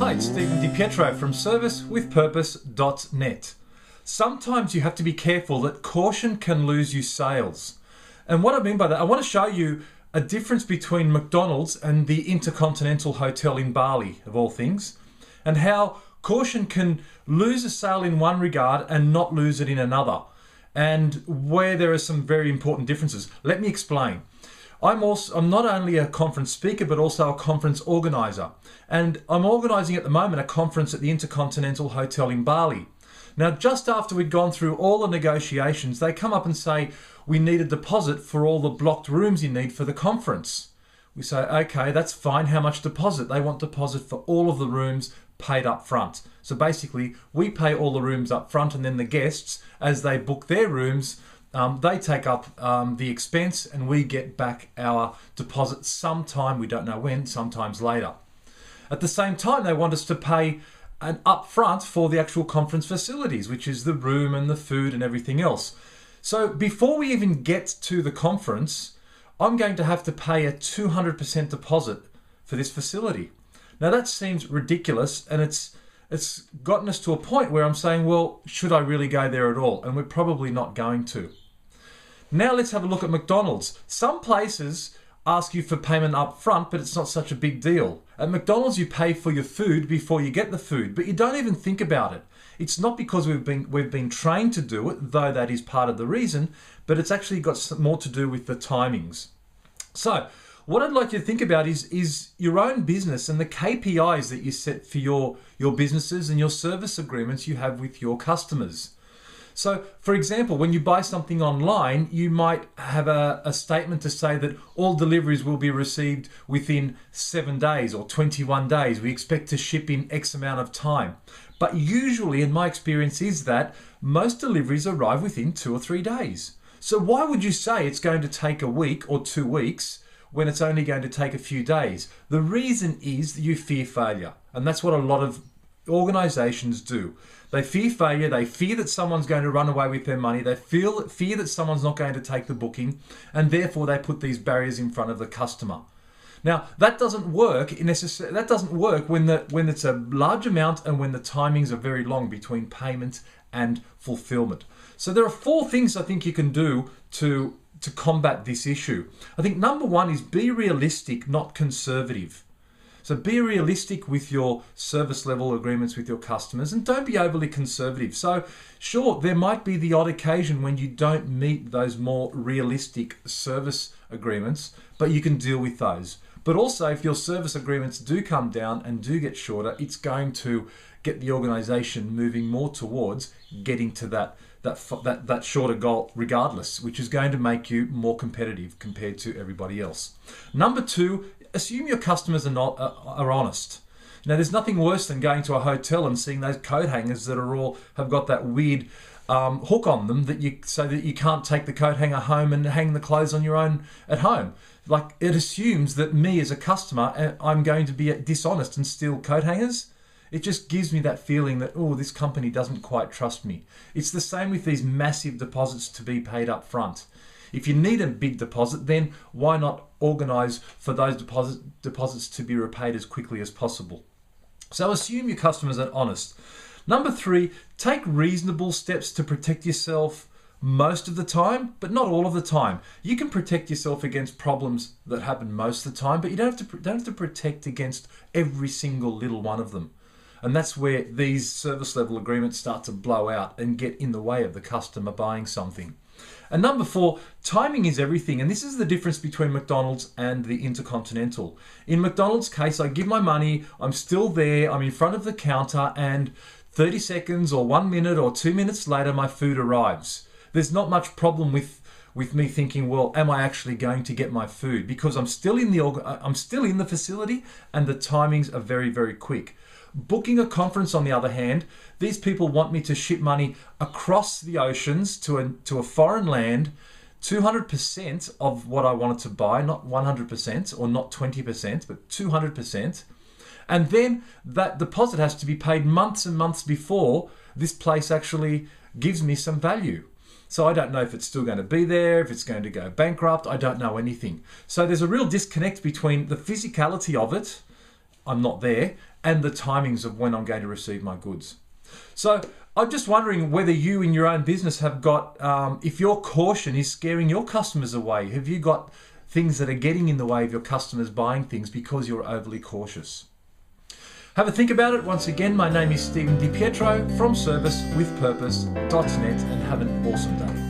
Hi, it's Stephen DiPietro from servicewithpurpose.net. Sometimes you have to be careful that caution can lose you sales. And what I mean by that, I want to show you a difference between McDonald's and the Intercontinental Hotel in Bali, of all things, and how caution can lose a sale in one regard and not lose it in another, and where there are some very important differences. Let me explain. I'm not only a conference speaker, but also a conference organizer. And I'm organizing at the moment a conference at the Intercontinental Hotel in Bali. Now, just after we'd gone through all the negotiations, they come up and say, we need a deposit for all the blocked rooms you need for the conference. We say, okay, that's fine. How much deposit? They want deposit for all of the rooms paid up front. So basically, we pay all the rooms up front, and then the guests, as they book their rooms, they take up the expense, and we get back our deposit sometime, we don't know when, sometimes later. At the same time, they want us to pay an upfront for the actual conference facilities, which is the room and the food and everything else. So before we even get to the conference, I'm going to have to pay a 200% deposit for this facility. Now that seems ridiculous, and it's gotten us to a point where I'm saying, well, should I really go there at all? And we're probably not going to. Now let's have a look at McDonald's. Some places ask you for payment up front, but it's not such a big deal. At McDonald's, you pay for your food before you get the food, but you don't even think about it. It's not because we've been trained to do it, though that is part of the reason, but it's actually got more to do with the timings. So what I'd like you to think about is your own business and the KPIs that you set for your businesses and your service agreements you have with your customers. So, for example, when you buy something online, you might have a statement to say that all deliveries will be received within 7 days or 21 days. We expect to ship in X amount of time. But usually, in my experience, is that most deliveries arrive within 2 or 3 days. So why would you say it's going to take a week or 2 weeks when it's only going to take a few days? The reason is that you fear failure. And that's what a lot of organizations do. They fear failure. They fear that someone's going to run away with their money. They fear that someone's not going to take the booking, and therefore they put these barriers in front of the customer. Now that doesn't work That doesn't work when it's a large amount and when the timings are very long between payment and fulfillment. So there are 4 things I think you can do to combat this issue. I think number 1 is be realistic, not conservative. So be realistic with your service level agreements with your customers, and don't be overly conservative. So sure, there might be the odd occasion when you don't meet those more realistic service agreements, but you can deal with those. But also, if your service agreements do come down and do get shorter, it's going to get the organization moving more towards getting to that shorter goal regardless, which is going to make you more competitive compared to everybody else. Number 2, assume your customers are honest. Now, there's nothing worse than going to a hotel and seeing those coat hangers that have got that weird hook on them so that you can't take the coat hanger home and hang the clothes on your own at home. Like, it assumes that me as a customer, I'm going to be dishonest and steal coat hangers. It just gives me that feeling that, oh, this company doesn't quite trust me. It's the same with these massive deposits to be paid up front. If you need a big deposit, then why not organize for those deposits to be repaid as quickly as possible? So assume your customers are honest. Number 3, take reasonable steps to protect yourself most of the time, but not all of the time. You can protect yourself against problems that happen most of the time, but you don't have to protect against every single little one of them. And that's where these service level agreements start to blow out and get in the way of the customer buying something. And number 4, timing is everything. And this is the difference between McDonald's and the Intercontinental. In McDonald's case, I give my money, I'm still there, I'm in front of the counter, and 30 seconds or 1 minute or 2 minutes later, my food arrives. There's not much problem with me thinking, well, am I actually going to get my food? Because I'm still in the facility, and the timings are very, very quick. Booking a conference, on the other hand, these people want me to ship money across the oceans to a foreign land, 200% of what I wanted to buy, not 100% or not 20%, but 200%. And then that deposit has to be paid months and months before this place actually gives me some value. So I don't know if it's still going to be there, if it's going to go bankrupt. I don't know anything. So there's a real disconnect between the physicality of it, I'm not there, and the timings of when I'm going to receive my goods. So I'm just wondering whether you in your own business have got, if your caution is scaring your customers away. Have you got things that are getting in the way of your customers buying things because you're overly cautious? Have a think about it. Once again, my name is Stephen DiPietro from servicewithpurpose.net, and have an awesome day.